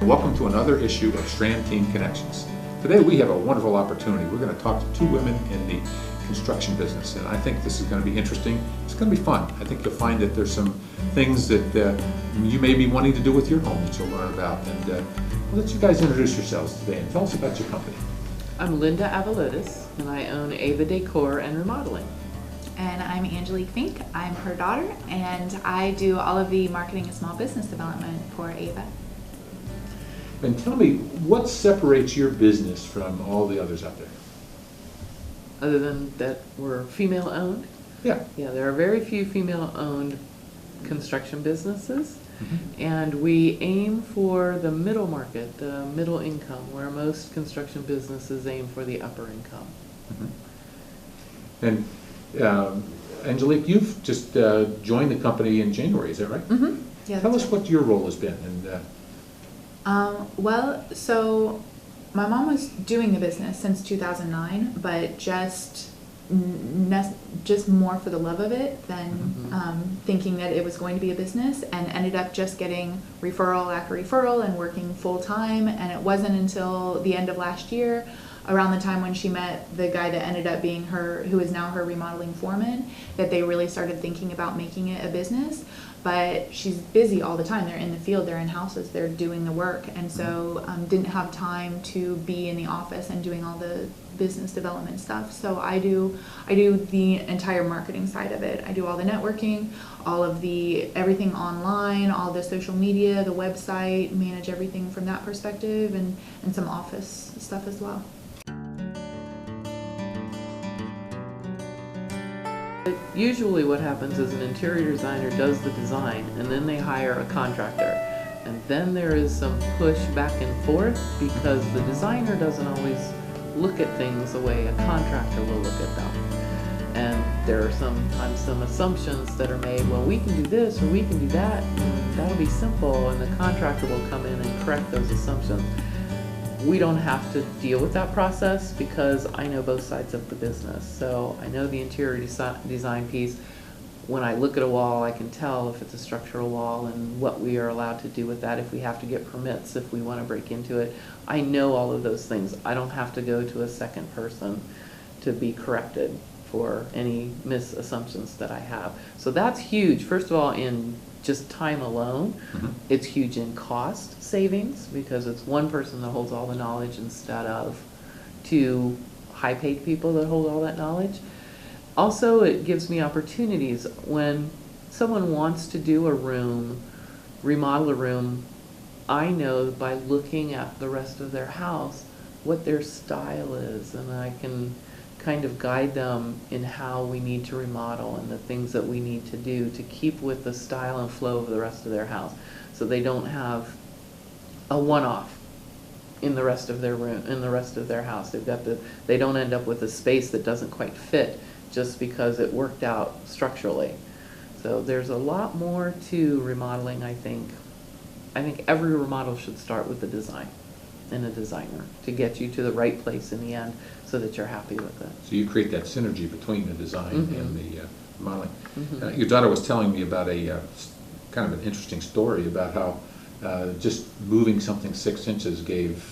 Welcome to another issue of Schrand Team Connections. Today we have a wonderful opportunity. We're going to talk to two women in the construction business, and I think this is going to be interesting. It's going to be fun. I think you'll find that there's some things that you may be wanting to do with your home that you'll learn about. And I'll let you guys introduce yourselves today and tell us about your company. I'm Linda Aivalotis, and I own Aiva Decor and Remodeling. And I'm Angelique Fink. I'm her daughter, and I do all of the marketing and small business development for Aiva. And tell me, what separates your business from all the others out there? Other than that we're female-owned? Yeah. Yeah, there are very few female-owned construction businesses, Mm-hmm. and we aim for the middle market, the middle income, where most construction businesses aim for the upper income. Mm-hmm. And Angelique, you've just joined the company in January, is that right? Mm-hmm. Yeah. Tell us what your role has been. Well, so my mom was doing the business since 2009, but just more for the love of it than thinking that it was going to be a business, and ended up just getting referral after referral and working full time. And it wasn't until the end of last year, around the time when she met the guy that ended up being who is now her remodeling foreman, that they really started thinking about making it a business. But she's busy all the time. They're in the field, they're in houses, they're doing the work, and so didn't have time to be in the office and doing all the business development stuff. So I do the entire marketing side of it. I do all the networking, all of everything online, all the social media, the website, manage everything from that perspective, and some office stuff as well. Usually what happens is an interior designer does the design, and then they hire a contractor. And then there is some push back and forth because the designer doesn't always look at things the way a contractor will look at them. And there are sometimes some assumptions that are made, well, we can do this or we can do that, and that'll be simple, and the contractor will come in and correct those assumptions. We don't have to deal with that process because I know both sides of the business. So I know the interior design piece. When I look at a wall, I can tell if it's a structural wall and what we are allowed to do with that, if we have to get permits, if we want to break into it. I know all of those things. I don't have to go to a second person to be corrected for any misassumptions that I have. So that's huge. First of all, in just time alone, it's huge in cost savings because it's one person that holds all the knowledge instead of two high-paid people that hold all that knowledge. Also, it gives me opportunities when someone wants to do a room, remodel a room. I know by looking at the rest of their house what their style is, and I can kind of guide them in how we need to remodel and the things that we need to do to keep with the style and flow of the rest of their house, so they don't have a one-off in the rest of their room, in the rest of their house. They don't end up with a space that doesn't quite fit just because it worked out structurally. So there's a lot more to remodeling, I think. I think every remodel should start with the design and a designer to get you to the right place in the end so that you're happy with it. So you create that synergy between the design and the modeling. Your daughter was telling me about a kind of an interesting story about how just moving something 6 inches gave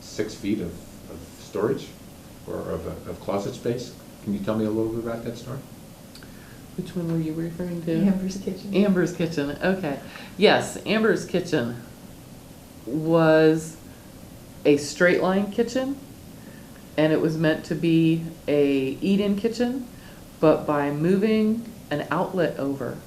6 feet of storage or of closet space. Can you tell me a little bit about that story? Which one were you referring to? Amber's Kitchen. Amber's Kitchen, okay. Yes, Amber's Kitchen was a straight line kitchen, and it was meant to be a eat-in kitchen, but by moving an outlet over,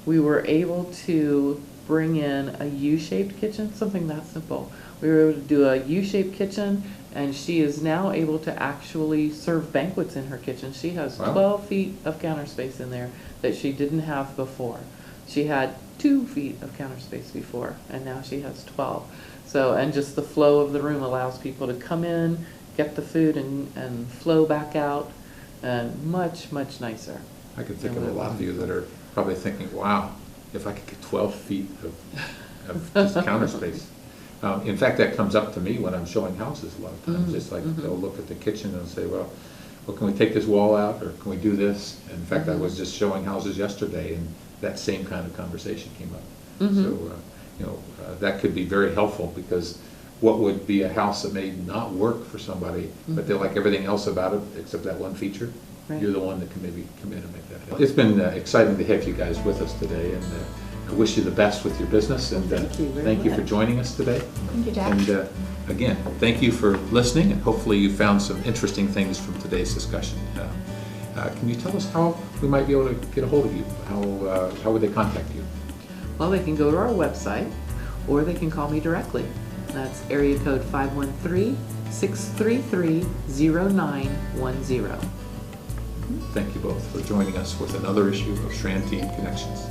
we were able to bring in a U-shaped kitchen, something that simple. We were able to do a U-shaped kitchen, and she is now able to actually serve banquets in her kitchen. She has 12 feet of counter space in there that she didn't have before. She had 2 feet of counter space before, and now she has 12. So, and just the flow of the room allows people to come in, get the food, and flow back out, and much, much nicer. I could think of a lot of you that are probably thinking, wow, if I could get 12 feet of just counter space. In fact, that comes up to me when I'm showing houses a lot of times. It's like they'll look at the kitchen and say, well, can we take this wall out, or can we do this? And in fact, I was just showing houses yesterday, and that same kind of conversation came up. So that could be very helpful, because what would be a house that may not work for somebody, but they like everything else about it except that one feature, Right. you're the one that can maybe come in and make that happen. It's been exciting to have you guys with us today, and I wish you the best with your business, and Thank you very thank you for much. joining us today. Thank you, Jack. And again, thank you for listening, and hopefully you found some interesting things from today's discussion. Can you tell us how we might be able to get a hold of you? How would they contact you? Well, they can go to our website, or they can call me directly. That's area code 513-633-0910. Thank you both for joining us with another issue of Schrand Team Connections.